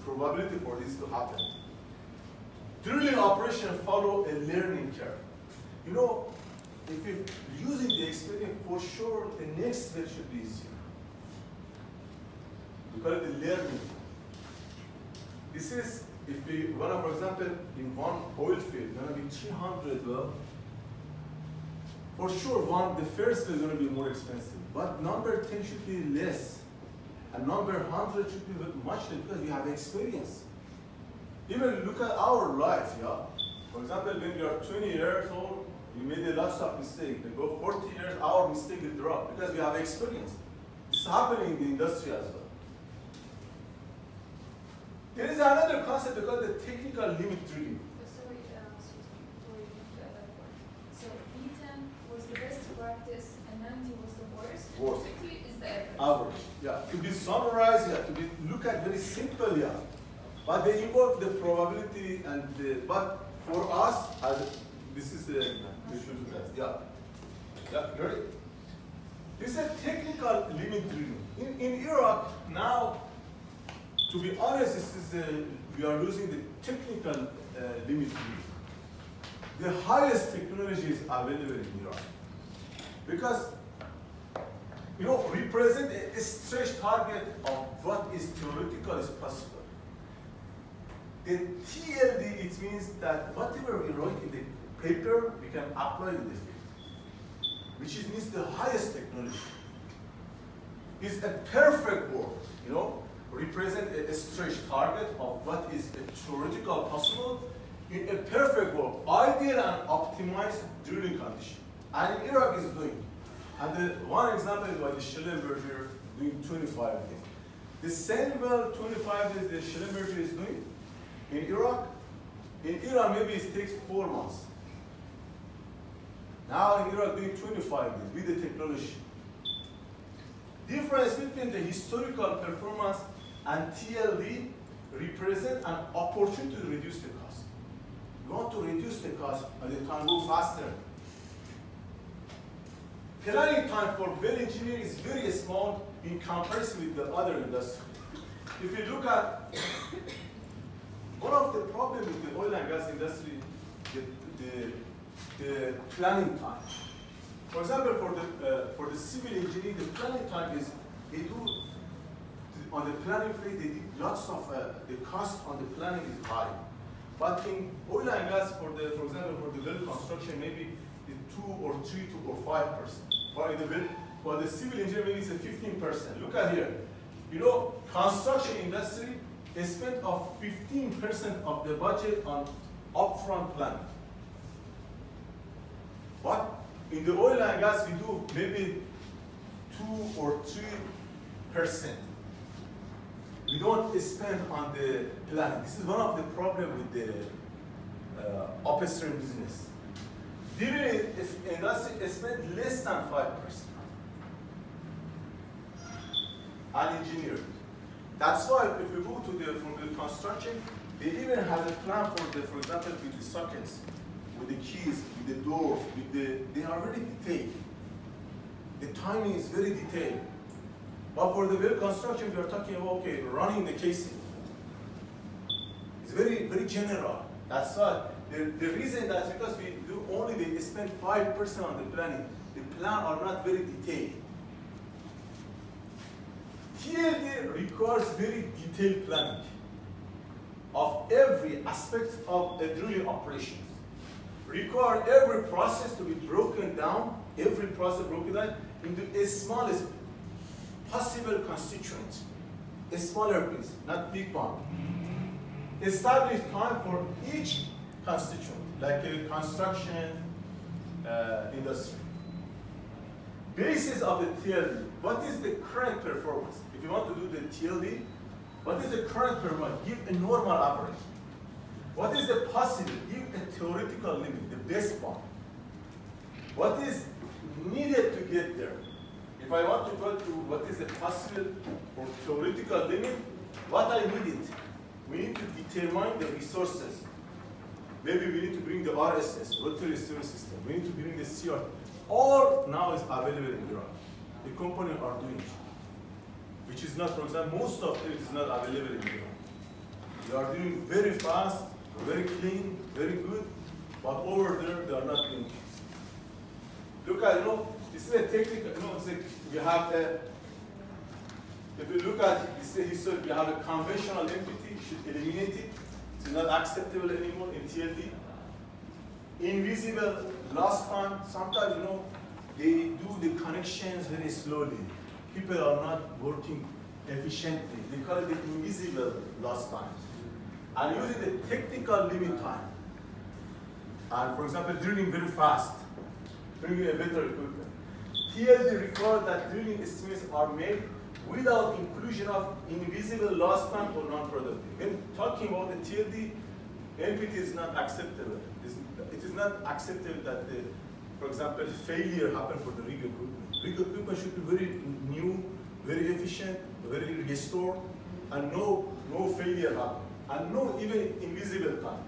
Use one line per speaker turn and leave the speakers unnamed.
probability for this to happen. Drilling operation follow a learning curve. You know, if you're using the experience, for sure the next step should be easier. We call it the learning. This is, if we run, for example, in one oil field, gonna be 300 well. For sure, the first is gonna be more expensive, but number 10 should be less. And number 100 should be much less because we have experience. Even look at our lives, yeah? For example, when you are 20 years old, you made a lot of mistakes. When you go 40 years, our mistake will drop because we have experience. It's happening in the industry as well. There is another concept called the technical limit drilling.
Sorry, excuse me, before you move to that one. So B10 was the best practice and 90 was the worst.
Worst.
50 is the average.
Average, yeah. To be summarized, yeah. To be look at very simple, yeah. But they involve the probability and the, but for us, as this is the issue test, yeah. Yeah, ready? This is a technical limit drilling. In Iraq now, to be honest, this is we are losing the technical limit drilling. The highest technology is available in Iraq because you know represent a stretch target of what is theoretical is possible. The TLD, it means that whatever we write in the paper, we can apply in the field, which means the highest technology. It's a perfect word, you know, represent a stretch target of what is a theoretical possible in a perfect world, ideal and optimized drilling condition. And in Iraq is doing. And the one example is by the Schellenberger doing 25 days. The same well 25 days the Schellenberger is doing. In Iraq, in Iran maybe it takes 4 months. Now in Iraq doing 25 days with the technology. Difference between the historical performance and TLD represent an opportunity to reduce the cost. You want to reduce the cost and the time go faster. Planning time for well engineering is very small in comparison with the other industry. If you look at one of the problems with the oil and gas industry, the planning time. For example, for the civil engineering, the planning time is they do on the planning phase. They did lots of the cost on the planning is high, but in oil and gas, for example, for the well construction, maybe the 2 or 3 or 5%. For the civil engineering, it's a 15%. Look at here. You know, construction industry. They spend of 15% of the budget on upfront planning. But in the oil and gas, we do maybe 2 or 3%. We don't spend on the planning. This is one of the problems with the upstream business. Drilling industry spend less than 5% on engineering. That's why if you go to from the construction, they even have a plan for example, with the sockets, with the keys, with the doors, they are very detailed. The timing is very detailed. But for the well construction, we are talking about, okay, running the casing. It's very, very general. That's why the reason that's because we do only, they spend 5% on the planning. The plan are not very detailed. TLD requires very detailed planning of every aspect of the drilling operations. Require every process to be broken down, into a smallest possible constituent, a smaller piece, not big one. Establish time for each constituent, like a construction industry. Basis of the TLD. What is the current performance? If you want to do the TLD, what is the current performance? Give a normal average. What is the possible? Give a theoretical limit, the best one. What is needed to get there? If I want to go to what is the possible or theoretical limit, what I need it? We need to determine the resources. Maybe we need to bring the RSS, rotary steering system. We need to bring the CR. All now is available in Iran. The companies are doing it, which is not, for example, most of it is not available in Iran. They are doing very fast, very clean, very good, but over there they are not doing. Look at, this is a technical, it's like we have a, if you look at this history, we have a conventional entity, should eliminate it. It's not acceptable anymore in TLD. Invisible lost time, sometimes, they do the connections very slowly. People are not working efficiently. They call it the invisible lost time. And using the technical limit time. And for example, drilling very fast, bringing a better equipment. TLD requires that drilling estimates are made without inclusion of invisible lost time or non-productive. When talking about the TLD, NPT is not acceptable. It is not acceptable that, for example, failure happen for the rig equipment. Rig equipment should be very new, very efficient, very restored, and no failure happen, and no even invisible time.